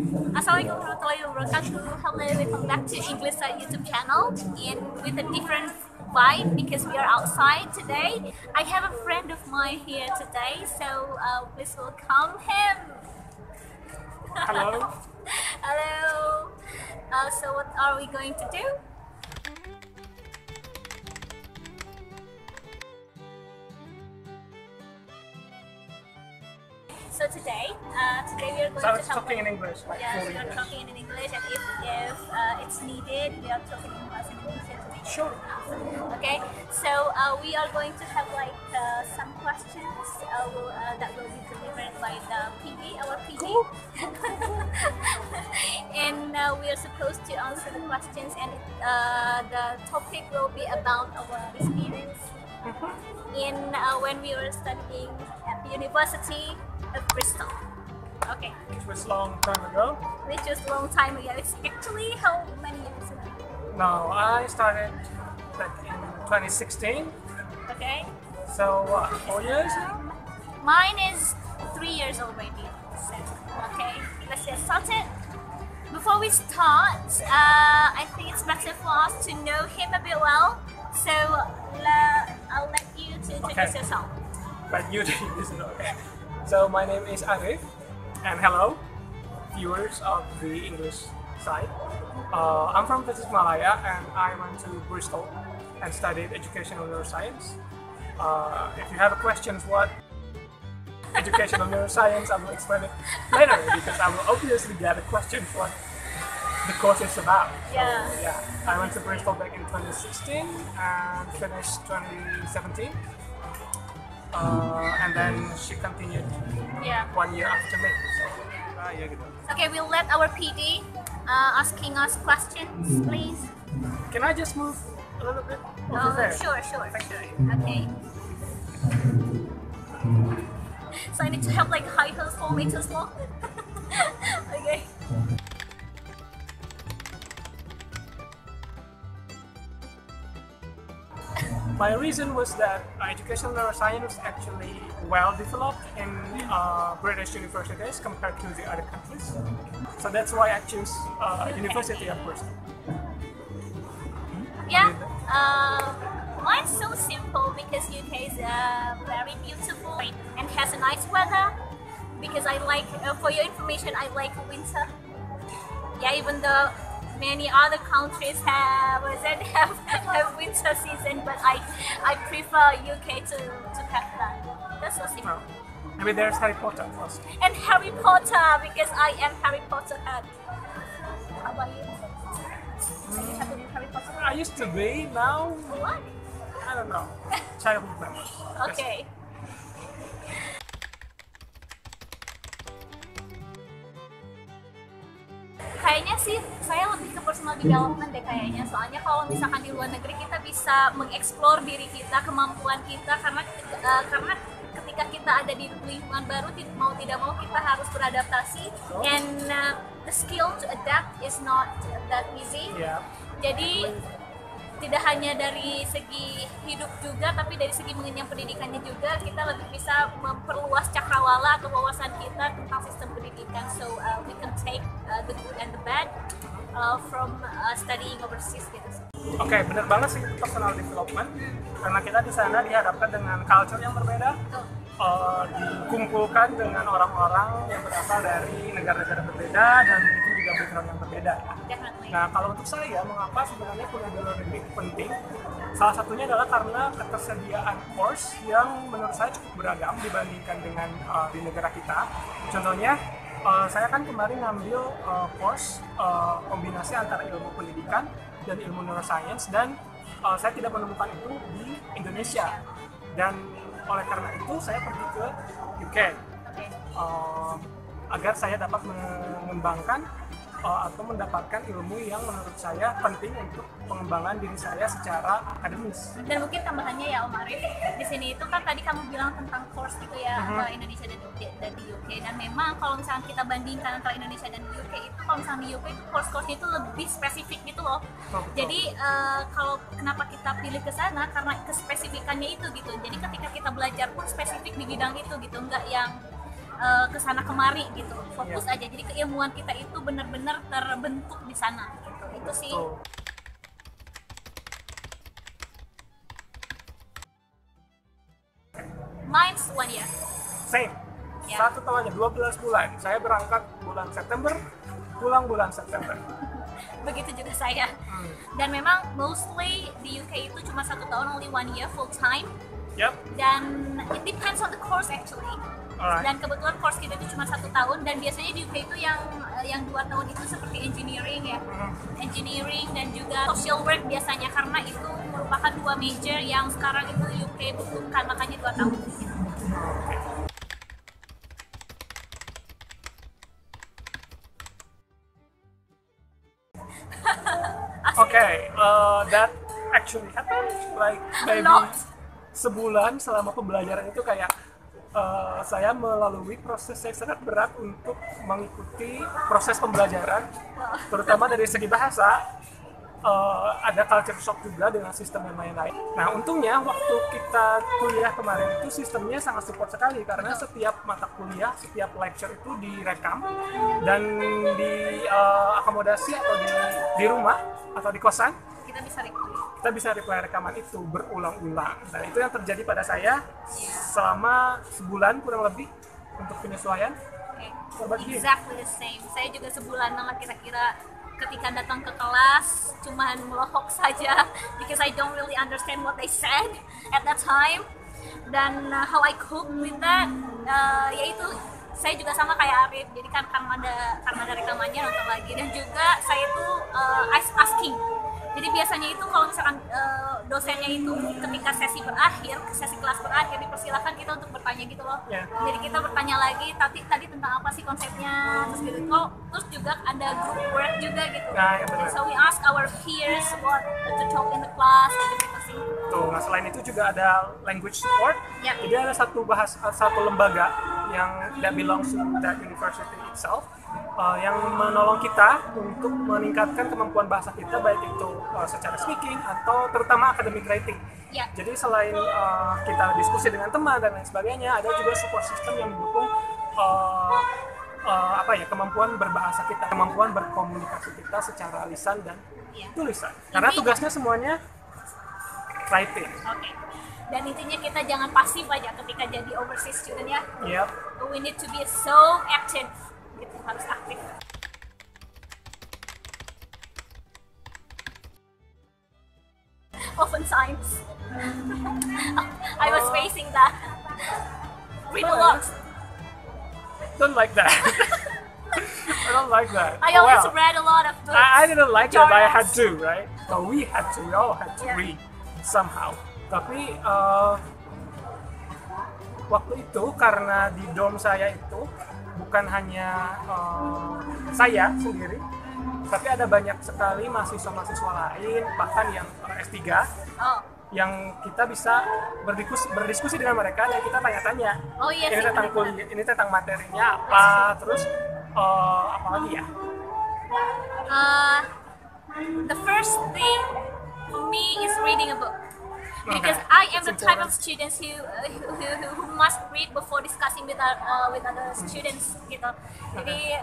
Assalamualaikum warahmatullahi wabarakatuh. Hello, welcome back to English YouTube channel and with a different vibe because we are outside today. I have a friend of mine here today, so please welcome him. Hello. Hello. So what are we going to do? So today we are going So to it's have talking in English, like yeah, full we are English. talking in English, and if it's needed, we are talking in Indonesia to make Sure. Okay, so we are going to have like some questions that will be delivered by the PD, our PD. Cool. And we are supposed to answer the questions, and the topic will be about our experience in when we were studying at the University of Bristol. Okay, It was a long time ago. which was a long time ago. It's actually how many years ago? No, I started like in 2016. Okay. So what, 4 years now? Mine is 3 years already. So, okay, let's get started. Before we start, I think it's better for us to know him a bit well. So I'll let you to introduce Okay. yourself. But you didn't know. Okay. So my name is Arif, and hello, viewers of the English side. I'm from Tasikmalaya, and I went to Bristol and studied educational neuroscience. If you have questions what educational neuroscience, I will explain it later because I will obviously get a question what the course is about. Yeah. So, yeah, I went to Bristol back in 2016 and finished 2017. And then she continued Yeah. 1 year after me. So, ya gitu. Okay, we'll let our PD asking us questions, please. Can I just move a little bit over Oh, there? sure. Okay. So I need to have like high heels 4 meters long. Okay. My reason was that educational neuroscience was actually well developed in British universities compared to the other countries. So that's why I choose University of Bristol. Yeah, mine's so simple because UK is very beautiful and has a nice weather. Because I like, for your information, I like winter. Yeah, even though many other countries have winter season, but I prefer UK to have that. That's so simple. Maybe there's Harry Potter first. And Harry Potter because I am Harry Potter head. How about you? Are you happy with Harry Potter? I used to be, now What? I don't know. Childhood memories. Okay. Kayaknya sih saya lebih ke personal development deh kayaknya. Soalnya kalau misalkan di luar negeri kita bisa mengeksplor diri kita, kemampuan kita karena ketika kita ada di lingkungan baru mau tidak mau kita harus beradaptasi and the skill to adapt is not that easy. Yeah. Jadi tidak hanya dari segi hidup juga, tapi dari segi mengenyam pendidikannya juga kita lebih bisa memperluas cakrawala atau wawasan kita tentang sistem pendidikan. So we can take the good and the bad from studying overseas gitu. Oke, bener banget sih itu personal development karena kita di sana dihadapkan dengan culture yang berbeda, dikumpulkan dengan orang-orang yang berasal dari negara-negara berbeda dan mungkin juga background yang berbeda. Definitely. Nah, kalau untuk saya, mengapa sebenarnya kuliah di luar negeri itu penting? Salah satunya adalah karena ketersediaan course yang menurut saya cukup beragam dibandingkan dengan di negara kita. Contohnya, saya kan kemarin ngambil course kombinasi antara ilmu pendidikan dan ilmu neuroscience dan saya tidak menemukan itu di Indonesia. Dan oleh karena itu saya pergi ke UK agar saya dapat mengembangkan atau mendapatkan ilmu yang menurut saya penting untuk pengembangan diri saya secara akademis. Dan mungkin tambahannya ya Om Arif, di sini itu kan tadi kamu bilang tentang course gitu ya, Indonesia dan di UK. Dan memang kalau misalnya kita bandingkan antara Indonesia dan UK itu, kalau misalnya di UK itu course-course itu lebih spesifik gitu loh. Betul. Jadi kalau kenapa kita pilih ke sana karena kespesifikannya itu gitu. Jadi ketika kita belajar pun spesifik di bidang itu gitu, nggak yang kesana kemari gitu, fokus aja. Jadi keilmuan kita itu benar-benar terbentuk di sana gitu. Itu sih. Mine's 1 year. Same. Ya. 1 tahun aja, 12 bulan. Saya berangkat bulan September, pulang bulan September. Begitu juga saya. Dan memang mostly di UK itu cuma 1 tahun, only 1 year full time. Yep. Dan it depends on the course actually. Alright. Dan kebetulan course kita itu cuma 1 tahun, dan biasanya di UK itu yang 2 tahun itu seperti engineering ya, engineering dan juga social work biasanya, karena itu merupakan 2 major yang sekarang itu UK butuhkan, makanya 2 tahun. Okay, that actually happened like maybe lot. sebulan selama pembelajaran itu kayak saya melalui proses yang sangat berat untuk mengikuti proses pembelajaran, terutama dari segi bahasa. Ada culture shock juga dengan sistem yang lain-lain. Nah, untungnya waktu kita kuliah kemarin itu sistemnya sangat support sekali, karena setiap mata kuliah, setiap lecture itu direkam dan di akomodasi atau di rumah atau di kosan kita bisa replay rekaman itu berulang-ulang. Dan itu yang terjadi pada saya selama sebulan kurang lebih untuk penyesuaian. Exactly the same. Saya juga sebulan banget kira-kira ketika datang ke kelas cuman melohok saja because I don't really understand what they said at that time. Dan how I cope with that yaitu saya juga sama kayak Arif, jadi kan karena ada rekamannya, nonton lagi, dan juga saya itu asking. Jadi biasanya itu kalau misalkan dosennya itu ketika sesi kelas berakhir, dipersilakan kita untuk bertanya gitu loh. Yeah. Jadi kita bertanya lagi tadi tentang apa sih konsepnya, terus gitu. Terus juga ada group work juga gitu. Nah, ya benar. So we ask our peers what to talk in the class gitu sih. Tuh, nah selain itu juga ada language support. Yeah. Jadi ada satu lembaga yang that belongs to that university itself, yang menolong kita untuk meningkatkan kemampuan bahasa kita, baik itu secara speaking atau terutama academic writing. Yeah. Jadi selain kita diskusi dengan teman dan lain sebagainya, ada juga support system yang mendukung kemampuan berbahasa kita, kemampuan berkomunikasi kita secara lisan dan tulisan. Karena tugasnya semuanya writing. Okay. Dan intinya kita jangan pasif aja ketika jadi overseas student ya. Yep. We need to be so active. Gitu, harus aktif. Oftentimes, I was facing that. Read a lot. Don't like that. I don't like that. I always read a lot of books. I didn't like it, but I had journals. to, right? So we all had to read somehow. Tapi waktu itu karena di dorm saya itu bukan hanya saya sendiri, tapi ada banyak sekali mahasiswa-mahasiswa lain, bahkan yang S3, yang kita bisa berdiskusi dengan mereka dan kita tanya-tanya. Oh iya, ini tentang kuliah, ini tentang materinya apa, terus apa lagi ya? The first thing for me is reading a book. Because I am the type of students who must read before discussing with other students gitu. Jadi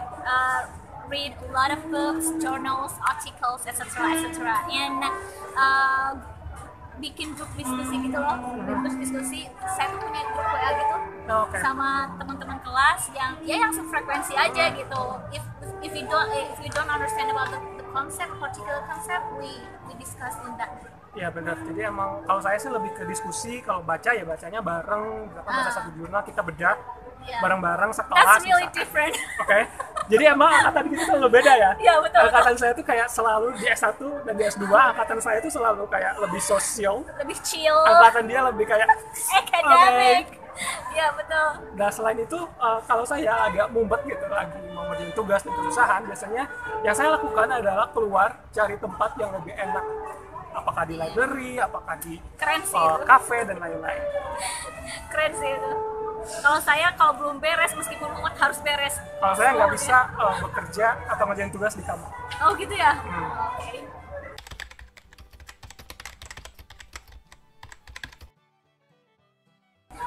read a lot of books, journals, articles, etc. And bikin grup diskusi gitu loh. Grup diskusi, saya tuh punya grup WA gitu sama teman-teman kelas yang sefrekuensi aja gitu. If you don't understand about the particular concept, we discuss in that group. Ya benar, jadi emang kalau saya sih lebih ke diskusi, kalau baca ya bacanya bareng, baca satu jurnal, kita bedah bareng-bareng sekelas. That's really different. Oke, jadi emang angkatan kita selalu beda ya? Iya betul. Angkatan saya tuh kayak selalu di S1 dan di S2, angkatan saya tuh selalu kayak lebih sosial. Lebih chill. Angkatan dia lebih kayak academic. Iya betul. Nah selain itu, kalau saya agak mumet gitu lagi mau ngerjain tugas dan perusahaan, biasanya yang saya lakukan adalah keluar cari tempat yang lebih enak. Apakah di library, apakah di cafe dan lain-lain. Keren sih itu. Kalau saya kalau belum beres, meskipun mumet harus beres. Kalau saya nggak bisa bekerja atau ngerjain tugas di kamar. Oh gitu ya? Okay.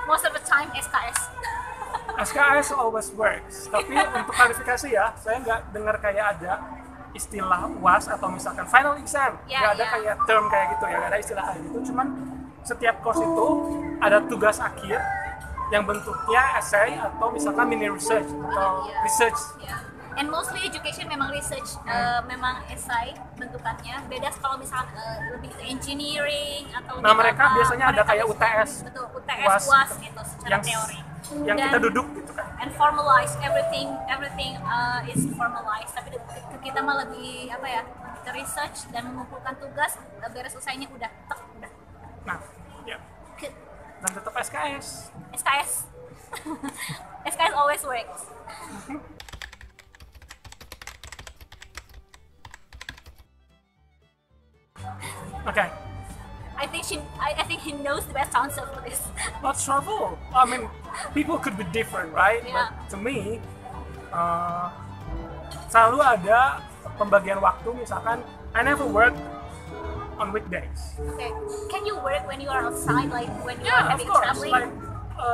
Most of the time SKS. SKS always works. Tapi untuk klarifikasi ya, saya nggak dengar kayak ada istilah UAS atau misalkan final exam. Nggak ada kayak term kayak gitu ya, nggak ada istilah kayak gitu. Cuman setiap course itu ada tugas akhir yang bentuknya essay atau misalkan mini research atau research. And mostly education memang research, memang essay bentukannya. Beda kalau misalkan lebih ke engineering atau mereka biasanya ada kayak UTS. Betul, UTS, UAS gitu secara teori. Yang kita duduk gitu kan. And formalize everything is formalized. Tapi kita mah lebih apa ya? Kita research dan mengumpulkan tugas, beres usainya udah. Nah, ya. Dan tetap SKS. SKS always works. Okay. I think he knows the best answer for this. Not trouble. I mean, people could be different, right? Yeah. But to me, selalu ada pembagian waktu. Misalkan, I never work on weekdays. Okay. Can you work when you are outside, like when you are having traveling? Like,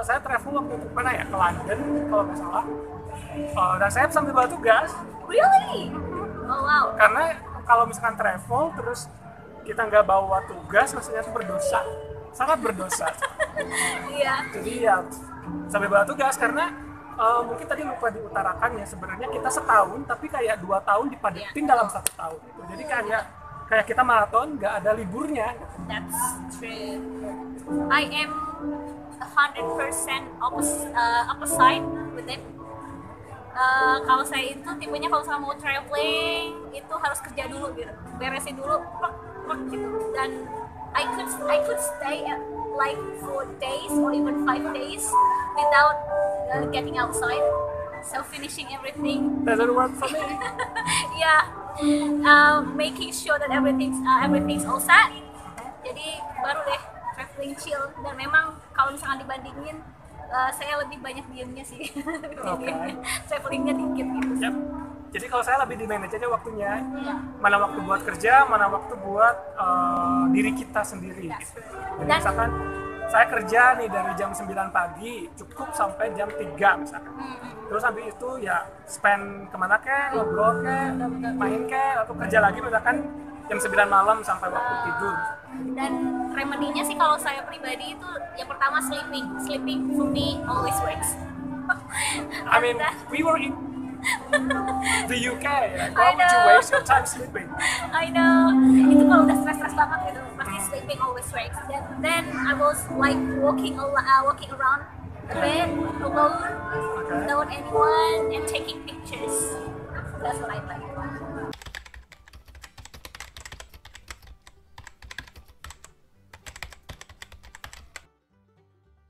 saya travel waktu itu mana ya, ke London kalau nggak salah. Dan saya sambil bawa tugas. Really? Oh wow. Karena kalau misalkan travel terus kita nggak bawa tugas, maksudnya itu berdosa, sangat berdosa. Iya. Jadi ya sambil bawa tugas karena mungkin tadi lupa diutarakan ya, sebenarnya kita setahun tapi kayak 2 tahun dipadetin dalam 1 tahun. Jadi kayak kita maraton nggak ada liburnya. That's true. I am 100% opposite with it. Kalau saya itu tipenya kalau saya mau traveling itu harus kerja dulu gitu, beresin dulu gitu. Dan I could stay at like 4 days or even 5 days without getting outside, so finishing everything doesn't work for me. Yeah, making sure that everything's all set, jadi baru deh traveling chill. Dan memang kalau misalkan dibandingin saya lebih banyak diemnya sih. Travelingnya dikit gitu. Yep. Jadi kalau saya lebih di manage aja waktunya, mana waktu buat kerja, mana waktu buat diri kita sendiri. Gitu. Jadi misalkan saya kerja nih dari jam 9 pagi cukup sampai jam 3 misalkan. Terus habis itu ya spend kemana kek, ngobrol kek, main kek, atau kerja lagi misalkan jam 9 malam sampai waktu tidur. Dan remedinya sih kalau saya pribadi itu yang pertama sleeping for me always works. I mean, we were in the UK, like, why would you waste your time sleeping? I know, itu kalau udah stres banget gitu, pasti sleeping always works. Then I was like walking around a bit alone, without anyone, and taking pictures. That's what I like.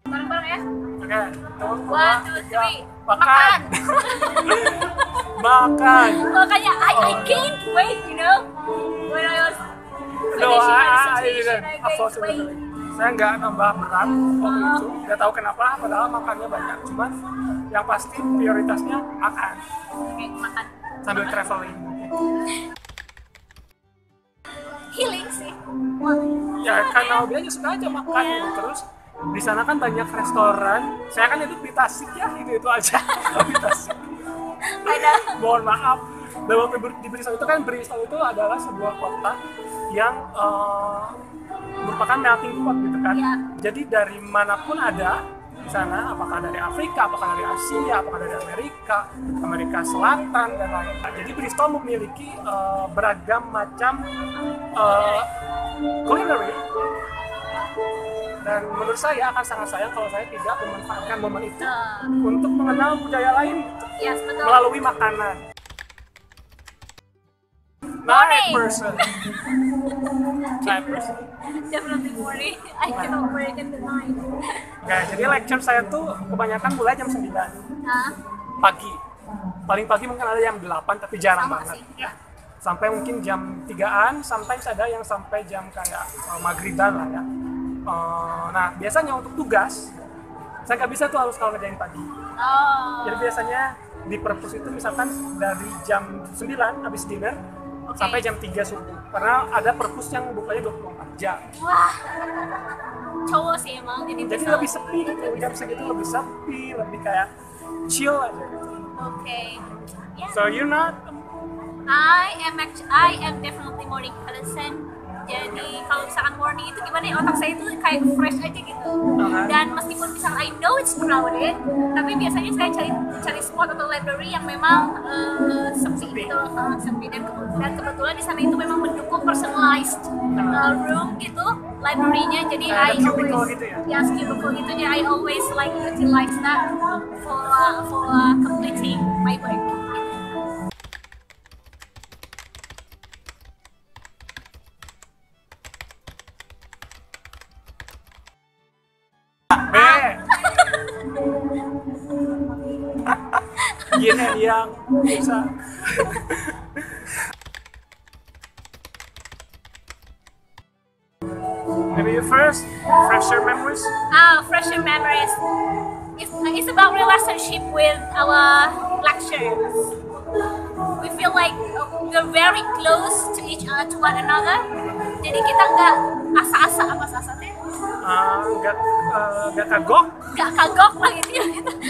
Bareng-bareng ya. Oke, 1, 2, 3, makan. Makan. Makanya I gained weight, you know, when I was finishing my dissertation, I gained weight. Saya nggak nambah berat waktu itu, nggak tahu kenapa, padahal makannya banyak. Cuman yang pasti prioritasnya makan. Oke, makan. Sambil traveling. Healing sih. Ya karena hobi aja suka aja makan gitu. Terus di sana kan banyak restoran. Saya kan hidup di Tasik ya, itu aja. Di Tasik. Mohon maaf. Dan waktu di Bristol itu kan, Bristol itu adalah sebuah kota yang merupakan melting pot gitu kan. Ya. Jadi dari manapun ada di sana, apakah dari Afrika, apakah dari Asia, apakah dari Amerika Selatan dan lain-lain. Jadi Bristol memiliki beragam macam culinary. Dan menurut saya akan sangat sayang kalau saya tidak memanfaatkan momen itu untuk mengenal budaya lain melalui makanan. Night person. Definitely morning. I cannot work in the night. Oke, jadi lecture saya tuh kebanyakan mulai jam 9 pagi. Paling pagi mungkin ada jam 8 tapi jarang banget. Ya. Sampai mungkin jam 3-an, sometimes ada yang sampai jam kayak maghriban lah ya. Nah, biasanya untuk tugas, saya nggak bisa tuh harus kalau ngerjain pagi. Jadi biasanya di perpus itu misalkan dari jam 9 habis dinner sampai jam 3 subuh. Karena ada perpus yang bukanya 24 jam. Wah, cowok sih emang. Jadi lebih sepi gitu, jam segitu lebih sepi, lebih kayak chill aja gitu. Okay. Yeah. So you're not. I am definitely morning person. Jadi kalau misalkan morning itu gimana ya, otak saya itu kayak fresh aja gitu. Dan meskipun misalkan I know it's crowded, tapi biasanya saya cari spot atau library yang memang sepi gitu, sepi, dan kebetulan di sana itu memang mendukung personalized room gitu, library-nya. Jadi I always gitu ya? Ya, cubicle gitu. Jadi I always like utilize that for completing my work. Gini yang bisa. Maybe first, fresher memories? Fresher memories. It's about relationship with our lecturers. We feel like we're very close to each other, to one another. Jadi kita nggak asa-asa apa asa-asanya? Nggak kagok? Nggak kagok lah gitu ya.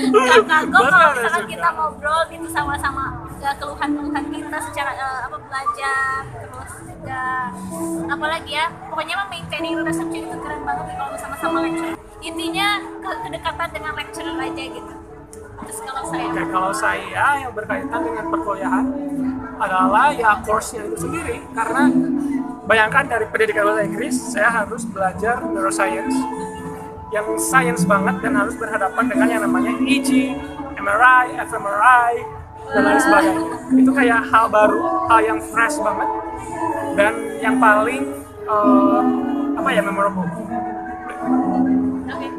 Nggak kagok kalau misalkan kita ngobrol gitu sama-sama keluhan-keluhan kita secara belajar, terus juga apalagi ya, pokoknya maintaining relationship itu keren banget kalau sama-sama lecturer. Intinya kedekatan dengan lecturer aja gitu. Terus kalau saya yang berkaitan dengan perkuliahan adalah ya course-nya itu sendiri, karena bayangkan dari pendidikan bahasa Inggris saya harus belajar neuroscience yang science banget dan harus berhadapan dengan yang namanya EEG, MRI, fMRI, dan lain sebagainya. Itu kayak hal baru, hal yang fresh banget, dan yang paling memorable. Okay.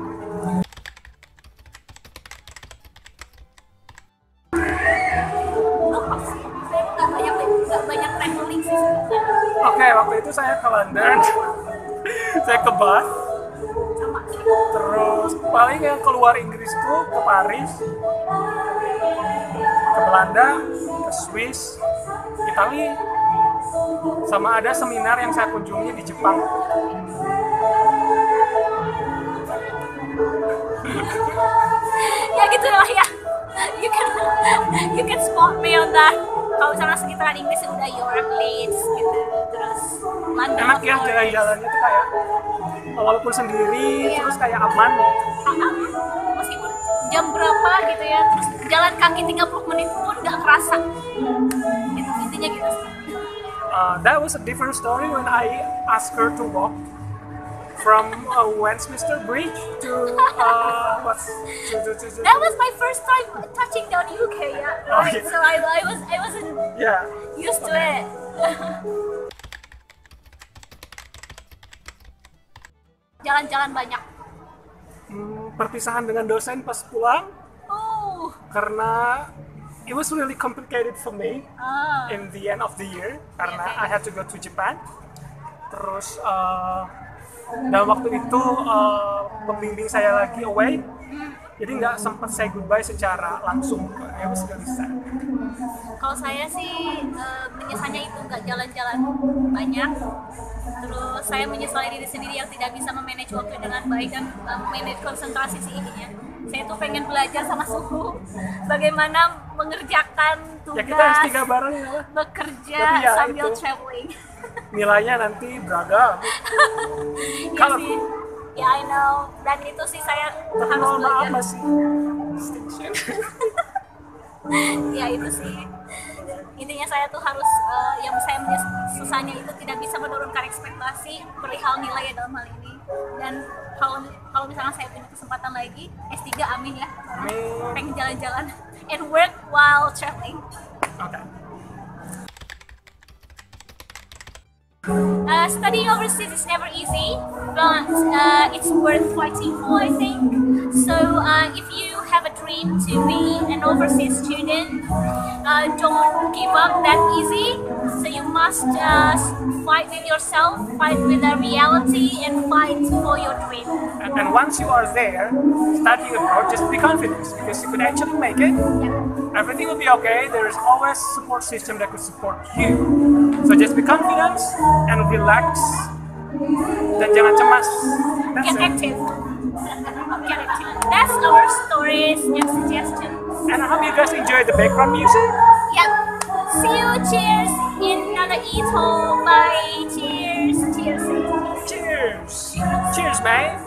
Banyak traveling sih sebenarnya. Oke, waktu itu saya ke London, saya ke Bath, terus paling yang keluar Inggris tuh ke Paris, ke Belanda, ke Swiss, Italia, sama ada seminar yang saya kunjungi di Jepang. Ya gitu lah ya. You can spot me on that. Kalau misalnya sekitaran Inggris udah Europe, Leeds gitu, terus London. Enak ya jalan-jalannya tuh kayak walaupun sendiri, terus kayak aman. Meskipun jam berapa gitu ya, terus jalan kaki 30 menit pun nggak kerasa. Itu intinya gitu sih. That was a different story when I asked her to walk from Westminster Bridge to That was my first time touching down UK, yeah. Right? Okay. So I wasn't used to it. Jalan-jalan banyak. Perpisahan dengan dosen pas pulang. Oh. Karena it was really complicated for me in the end of the year karena I had to go to Japan. Terus dalam waktu itu pembimbing saya lagi away, jadi nggak sempat say goodbye secara langsung. It was really sad. Kalau saya sih menyesalnya itu nggak jalan-jalan banyak. Terus saya menyesali diri sendiri yang tidak bisa memanage waktu dengan baik dan memanage konsentrasi sih intinya. Saya tuh pengen belajar sama suhu bagaimana mengerjakan tugas, ya kita S3 bareng ya, bekerja ya, sambil itu traveling. Nilainya nanti beragam. Iya sih, ya I know. Dan itu sih saya harus belajar. Apa sih? Distinction. Ya itu sih. Intinya saya tuh harus yang saya susahnya itu tidak bisa menurunkan ekspektasi perihal nilai dalam hal ini. Dan kalau misalnya saya punya kesempatan lagi S3, amin ya. Pengen jalan-jalan and work while traveling. Okay. Studying overseas is never easy, but it's worth fighting for, I think. So if you have a dream to be an overseas student, don't give up that easy. So you must fight with yourself, fight with the reality, and fight for your dream. And once you are there, studying abroad, just be confident because you could actually make it. Yeah. Everything will be okay. There is always support system that could support you. So just be confident and relax. Dan jangan cemas. Get active. Get active. That's our stories and suggestions. And I hope you guys enjoy the background music. Yeah. See you. Cheers in another Ito. Bye. Cheers. Cheers. Cheers. Cheers, man.